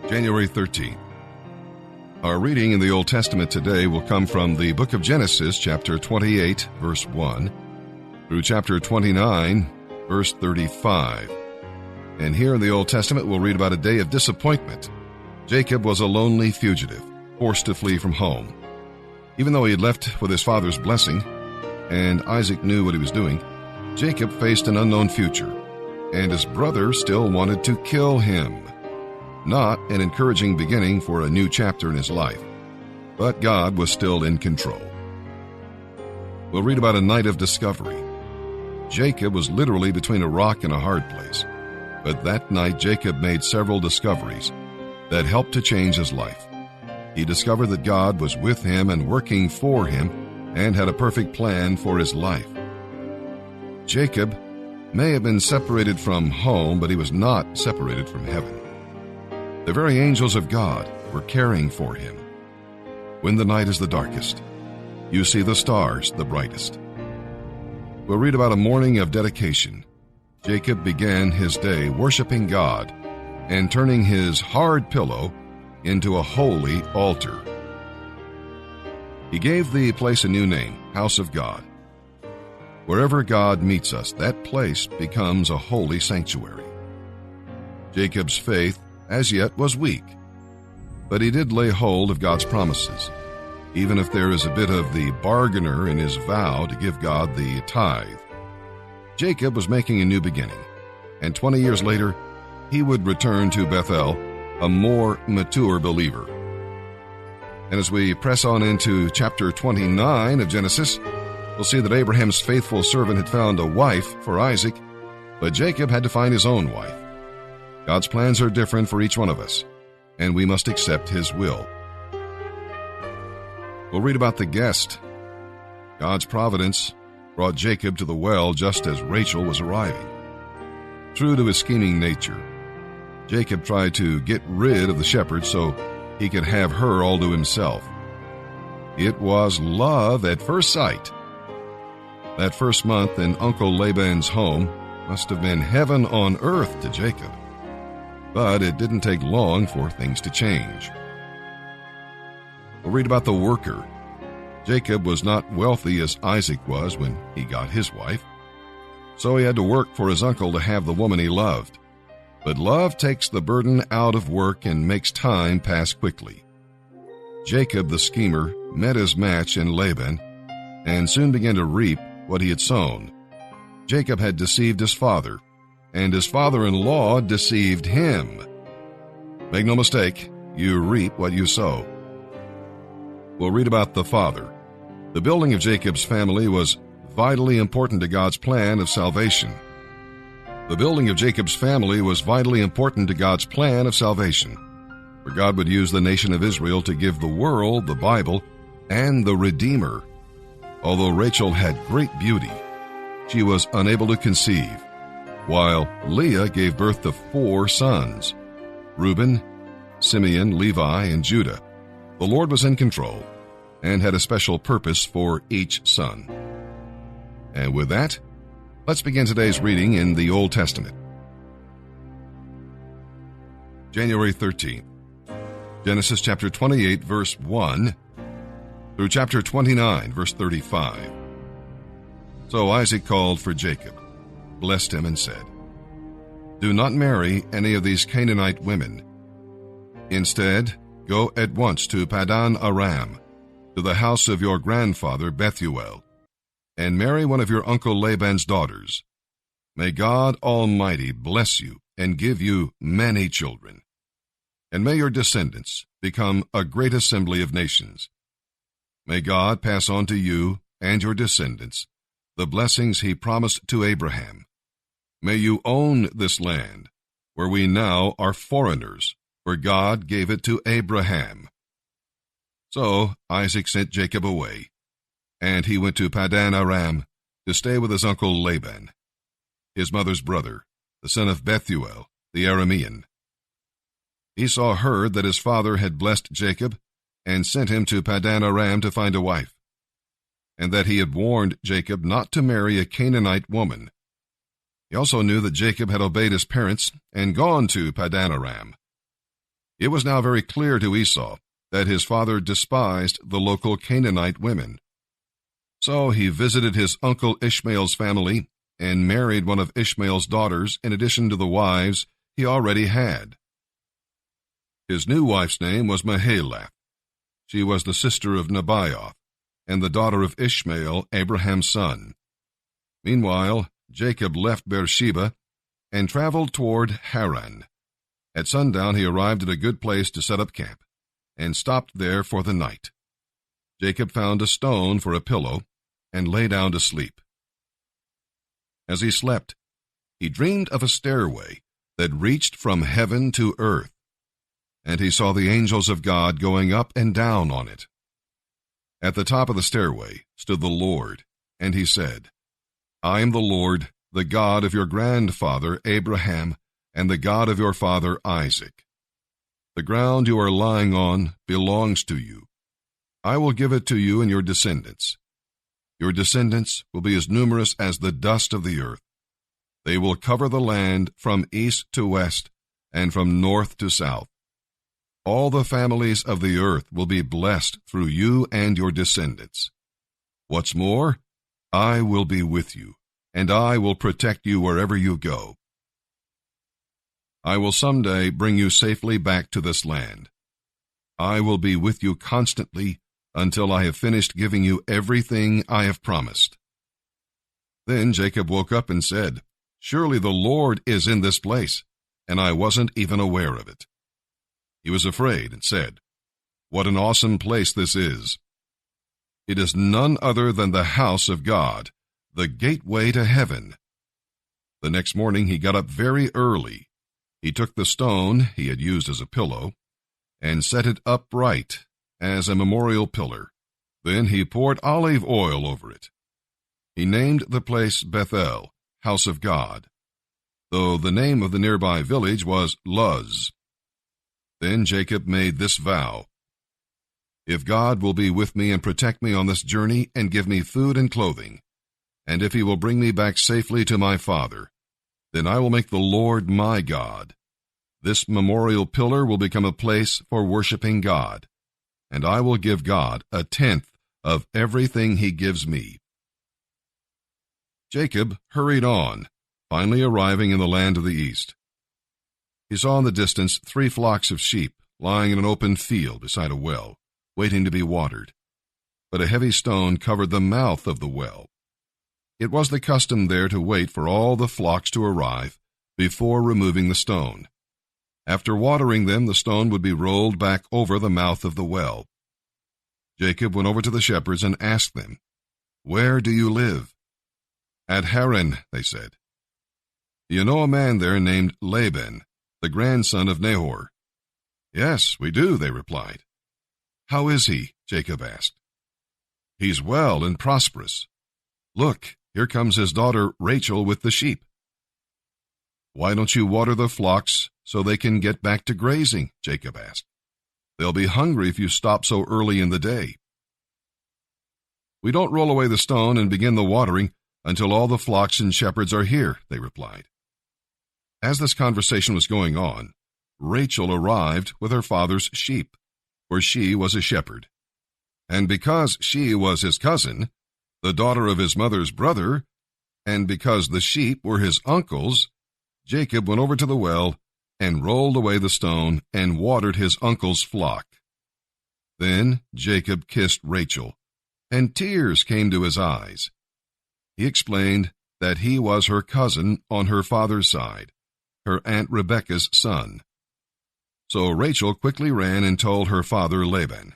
January 13th. Our reading in the Old Testament today will come from the book of Genesis, chapter 28, verse 1, through chapter 29, verse 35. And here in the Old Testament, we'll read about a day of disappointment. Jacob was a lonely fugitive, forced to flee from home. Even though he had left with his father's blessing, and Isaac knew what he was doing, Jacob faced an unknown future, and his brother still wanted to kill him. Not an encouraging beginning for a new chapter in his life, but God was still in control. We'll read about a night of discovery. Jacob was literally between a rock and a hard place, but that night Jacob made several discoveries that helped to change his life. He discovered that God was with him and working for him and had a perfect plan for his life. Jacob may have been separated from home, but he was not separated from heaven. The very angels of God were caring for him. When the night is the darkest, you see the stars the brightest. We'll read about a morning of dedication. Jacob began his day worshiping God and turning his hard pillow into a holy altar. He gave the place a new name, House of God. Wherever God meets us, that place becomes a holy sanctuary. Jacob's faith as yet was weak, but he did lay hold of God's promises, even if there is a bit of the bargainer in his vow to give God the tithe. Jacob was making a new beginning, and 20 years later, he would return to Bethel, a more mature believer. And as we press on into chapter 29 of Genesis, we'll see that Abraham's faithful servant had found a wife for Isaac, but Jacob had to find his own wife. God's plans are different for each one of us, and we must accept his will. We'll read about the guest. God's providence brought Jacob to the well just as Rachel was arriving. True to his scheming nature, Jacob tried to get rid of the shepherd so he could have her all to himself. It was love at first sight. That first month in Uncle Laban's home must have been heaven on earth to Jacob. But it didn't take long for things to change. We'll read about the worker. Jacob was not wealthy as Isaac was when he got his wife, so he had to work for his uncle to have the woman he loved. But love takes the burden out of work and makes time pass quickly. Jacob the schemer met his match in Laban and soon began to reap what he had sown. Jacob had deceived his father, and his father-in-law deceived him. Make no mistake, you reap what you sow. We'll read about the father. The building of Jacob's family was vitally important to God's plan of salvation. The building of Jacob's family was vitally important to God's plan of salvation, for God would use the nation of Israel to give the world the Bible and the Redeemer. Although Rachel had great beauty, she was unable to conceive, while Leah gave birth to 4 sons, Reuben, Simeon, Levi, and Judah. The Lord was in control and had a special purpose for each son. And with that, let's begin today's reading in the Old Testament. January 13th. Genesis chapter 28, verse 1, through chapter 29, verse 35. So Isaac called for Jacob, blessed him, and said, "Do not marry any of these Canaanite women. Instead, go at once to Paddan Aram, to the house of your grandfather Bethuel, and marry one of your uncle Laban's daughters. May God Almighty bless you and give you many children, and may your descendants become a great assembly of nations. May God pass on to you and your descendants the blessings he promised to Abraham. May you own this land, where we now are foreigners, for God gave it to Abraham." So Isaac sent Jacob away, and he went to Paddan Aram to stay with his uncle Laban, his mother's brother, the son of Bethuel, the Aramean. Esau heard that his father had blessed Jacob and sent him to Paddan Aram to find a wife, and that he had warned Jacob not to marry a Canaanite woman. He also knew that Jacob had obeyed his parents and gone to Paddan Aram. It was now very clear to Esau that his father despised the local Canaanite women. So he visited his uncle Ishmael's family and married one of Ishmael's daughters in addition to the wives he already had. His new wife's name was Mahalath. She was the sister of Nebaioth and the daughter of Ishmael, Abraham's son. Meanwhile, Jacob left Beersheba and traveled toward Haran. At sundown he arrived at a good place to set up camp and stopped there for the night. Jacob found a stone for a pillow and lay down to sleep. As he slept, he dreamed of a stairway that reached from heaven to earth, and he saw the angels of God going up and down on it. At the top of the stairway stood the Lord, and he said, "I am the Lord, the God of your grandfather Abraham, and the God of your father Isaac. The ground you are lying on belongs to you. I will give it to you and your descendants. Your descendants will be as numerous as the dust of the earth. They will cover the land from east to west and from north to south. All the families of the earth will be blessed through you and your descendants. What's more, I will be with you, and I will protect you wherever you go. I will someday bring you safely back to this land. I will be with you constantly until I have finished giving you everything I have promised." Then Jacob woke up and said, "Surely the Lord is in this place, and I wasn't even aware of it." He was afraid and said, "What an awesome place this is! It is none other than the house of God, the gateway to heaven." The next morning he got up very early. He took the stone he had used as a pillow and set it upright as a memorial pillar. Then he poured olive oil over it. He named the place Bethel, House of God, though the name of the nearby village was Luz. Then Jacob made this vow, "If God will be with me and protect me on this journey and give me food and clothing, and if he will bring me back safely to my father, then I will make the Lord my God. This memorial pillar will become a place for worshiping God, and I will give God 1/10 of everything he gives me." Jacob hurried on, finally arriving in the land of the east. He saw in the distance 3 flocks of sheep lying in an open field beside a well, waiting to be watered, but a heavy stone covered the mouth of the well. It was the custom there to wait for all the flocks to arrive before removing the stone. After watering them, the stone would be rolled back over the mouth of the well. Jacob went over to the shepherds and asked them, "Where do you live?" "At Haran," they said. "Do you know a man there named Laban, the grandson of Nahor?" "Yes, we do," they replied. "How is he?" Jacob asked. "He's well and prosperous. Look, here comes his daughter Rachel with the sheep." "Why don't you water the flocks so they can get back to grazing?" Jacob asked. "They'll be hungry if you stop so early in the day." "We don't roll away the stone and begin the watering until all the flocks and shepherds are here," they replied. As this conversation was going on, Rachel arrived with her father's sheep, for she was a shepherd. And because she was his cousin, the daughter of his mother's brother, and because the sheep were his uncle's, Jacob went over to the well and rolled away the stone and watered his uncle's flock. Then Jacob kissed Rachel, and tears came to his eyes. He explained that he was her cousin on her father's side, her Aunt Rebekah's son. So Rachel quickly ran and told her father Laban.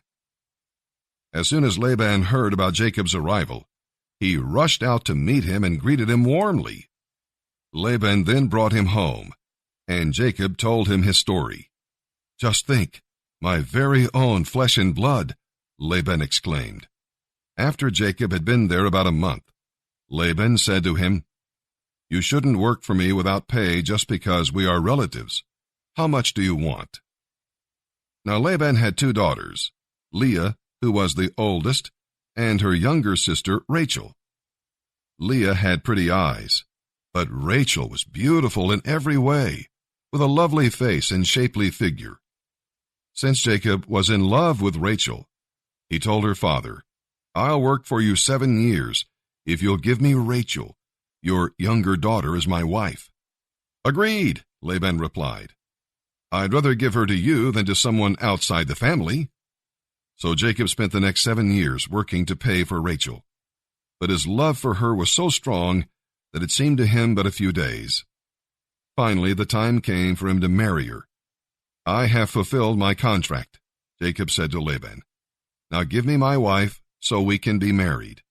As soon as Laban heard about Jacob's arrival, he rushed out to meet him and greeted him warmly. Laban then brought him home, and Jacob told him his story. "Just think, my very own flesh and blood," Laban exclaimed. After Jacob had been there about a month, Laban said to him, "You shouldn't work for me without pay just because we are relatives. How much do you want?" Now Laban had 2 daughters, Leah, who was the oldest, and her younger sister Rachel. Leah had pretty eyes, but Rachel was beautiful in every way, with a lovely face and shapely figure. Since Jacob was in love with Rachel, he told her father, "I'll work for you 7 years if you'll give me Rachel, your younger daughter, as my wife." "Agreed," Laban replied. "I'd rather give her to you than to someone outside the family." So Jacob spent the next 7 years working to pay for Rachel. But his love for her was so strong that it seemed to him but a few days. Finally, the time came for him to marry her. "I have fulfilled my contract," Jacob said to Laban. "Now give me my wife so we can be married."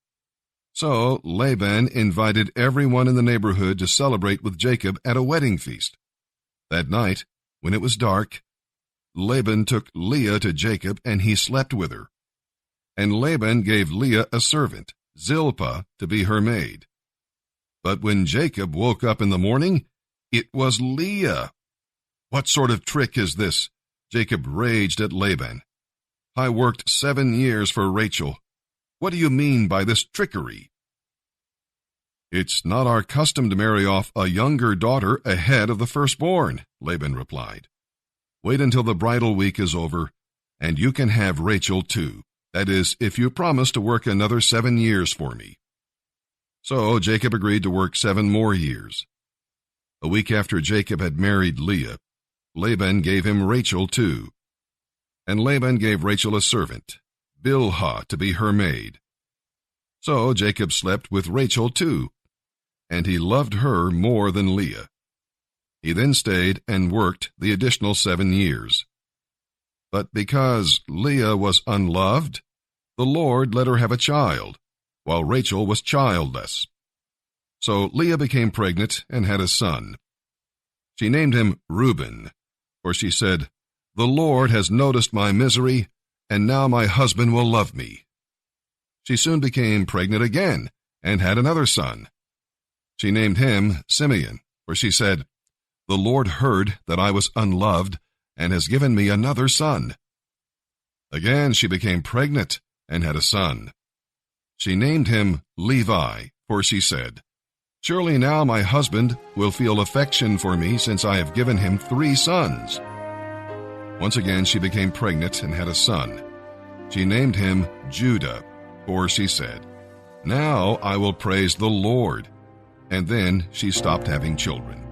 So Laban invited everyone in the neighborhood to celebrate with Jacob at a wedding feast. That night, when it was dark, Laban took Leah to Jacob, and he slept with her. And Laban gave Leah a servant, Zilpah, to be her maid. But when Jacob woke up in the morning, it was Leah. "What sort of trick is this?" Jacob raged at Laban. "I worked 7 years for Rachel. What do you mean by this trickery?" "It's not our custom to marry off a younger daughter ahead of the firstborn," Laban replied. "Wait until the bridal week is over, and you can have Rachel too. That is, if you promise to work another 7 years for me." So Jacob agreed to work 7 more years. A week after Jacob had married Leah, Laban gave him Rachel too. And Laban gave Rachel a servant, Bilhah, to be her maid. So Jacob slept with Rachel too, and he loved her more than Leah. He then stayed and worked the additional 7 years. But because Leah was unloved, the Lord let her have a child, while Rachel was childless. So Leah became pregnant and had a son. She named him Reuben, for she said, "The Lord has noticed my misery, and now my husband will love me." She soon became pregnant again and had another son. She named him Simeon, for she said, "The Lord heard that I was unloved and has given me another son." Again she became pregnant and had a son. She named him Levi, for she said, "Surely now my husband will feel affection for me, since I have given him 3 sons." Once again she became pregnant and had a son. She named him Judah, for she said, "Now I will praise the Lord." And then she stopped having children.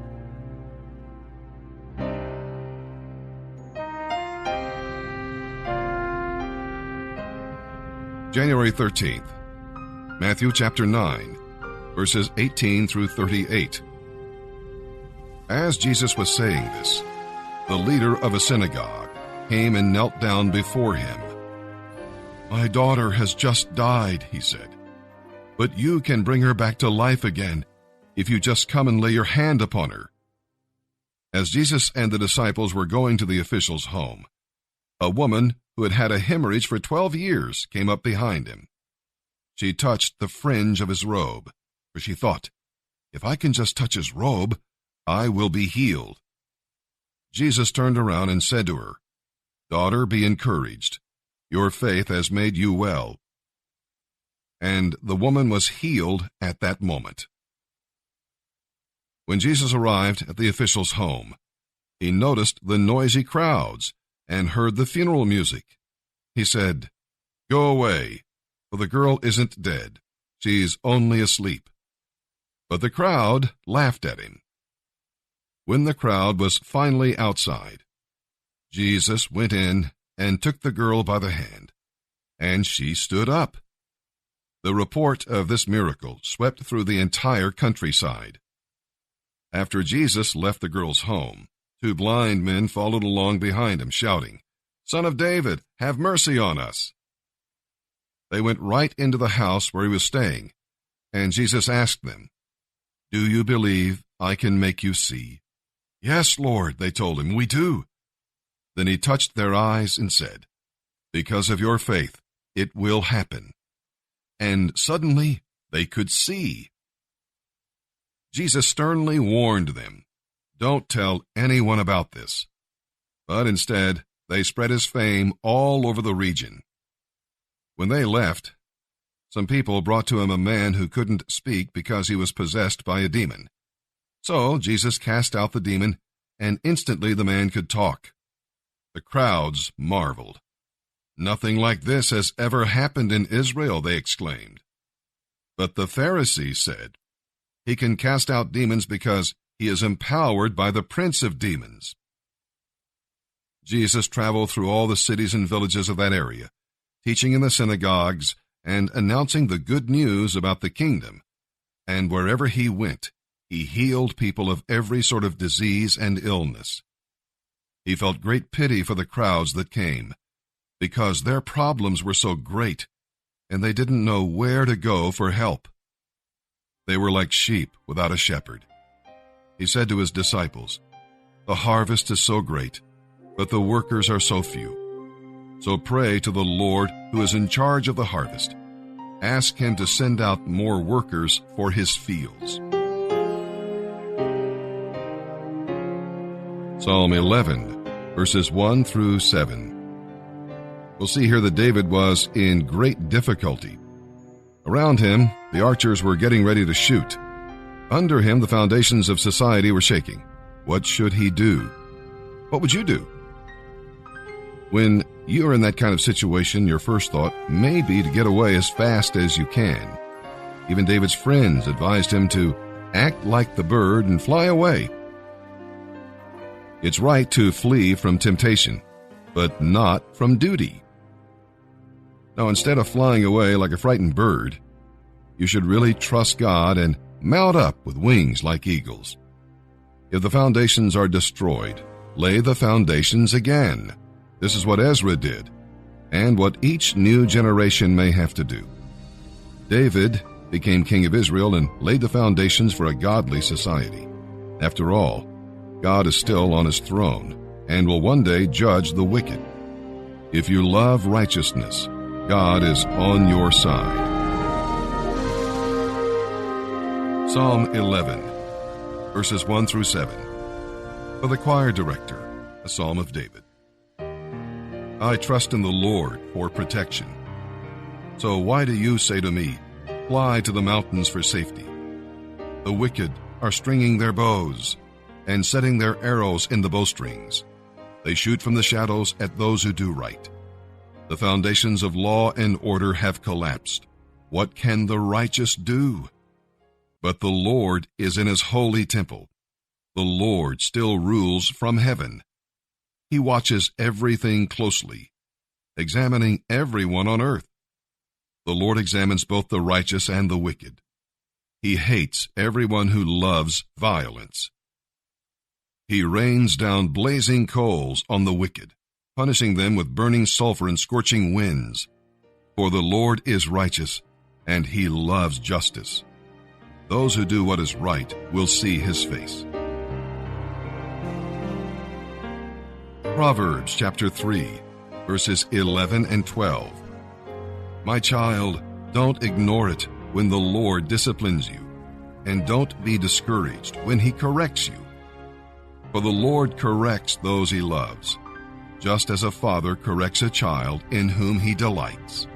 January 13th, Matthew chapter 9, verses 18 through 38. As Jesus was saying this, the leader of a synagogue came and knelt down before him. "My daughter has just died," he said, "but you can bring her back to life again if you just come and lay your hand upon her." As Jesus and the disciples were going to the official's home, a woman who had had a hemorrhage for 12 years came up behind him. She touched the fringe of his robe, for she thought, "If I can just touch his robe, I will be healed." Jesus turned around and said to her, "Daughter, be encouraged. Your faith has made you well." And the woman was healed at that moment. When Jesus arrived at the official's home, he noticed the noisy crowds and heard the funeral music. He said, "Go away, for the girl isn't dead. She's only asleep." But the crowd laughed at him. When the crowd was finally outside, Jesus went in and took the girl by the hand, and she stood up. The report of this miracle swept through the entire countryside. After Jesus left the girl's home, 2 blind men followed along behind him, shouting, "Son of David, have mercy on us." They went right into the house where he was staying, and Jesus asked them, "Do you believe I can make you see?" "Yes, Lord," they told him, "we do." Then he touched their eyes and said, "Because of your faith, it will happen." And suddenly they could see. Jesus sternly warned them, "Don't tell anyone about this." But instead, they spread his fame all over the region. When they left, some people brought to him a man who couldn't speak because he was possessed by a demon. So Jesus cast out the demon, and instantly the man could talk. The crowds marveled. "Nothing like this has ever happened in Israel," they exclaimed. But the Pharisees said, "He can cast out demons because he is empowered by the prince of demons." Jesus traveled through all the cities and villages of that area, teaching in the synagogues and announcing the good news about the kingdom. And wherever he went, he healed people of every sort of disease and illness. He felt great pity for the crowds that came, because their problems were so great, and they didn't know where to go for help. They were like sheep without a shepherd. He said to his disciples, "The harvest is so great, but the workers are so few. So pray to the Lord who is in charge of the harvest. Ask him to send out more workers for his fields." Psalm 11, verses 1 through 7. We'll see here that David was in great difficulty. Around him, the archers were getting ready to shoot. Under him, the foundations of society were shaking. What should he do? What would you do? When you're in that kind of situation, your first thought may be to get away as fast as you can. Even David's friends advised him to act like the bird and fly away. It's right to flee from temptation, but not from duty. Now, instead of flying away like a frightened bird, you should really trust God and mount up with wings like eagles. If the foundations are destroyed, lay the foundations again. This is what Ezra did, and what each new generation may have to do. David became king of Israel and laid the foundations for a godly society. After all, God is still on his throne and will one day judge the wicked. If you love righteousness, God is on your side. Psalm 11, verses 1 through 7. For the choir director, a psalm of David. I trust in the Lord for protection. So why do you say to me, "Fly to the mountains for safety"? The wicked are stringing their bows and setting their arrows in the bowstrings. They shoot from the shadows at those who do right. The foundations of law and order have collapsed. What can the righteous do? But the Lord is in his holy temple. The Lord still rules from heaven. He watches everything closely, examining everyone on earth. The Lord examines both the righteous and the wicked. He hates everyone who loves violence. He rains down blazing coals on the wicked, punishing them with burning sulfur and scorching winds. For the Lord is righteous, and he loves justice. Those who do what is right will see his face. Proverbs chapter 3, verses 11 and 12. My child, don't ignore it when the Lord disciplines you, and don't be discouraged when he corrects you. For the Lord corrects those he loves, just as a father corrects a child in whom he delights.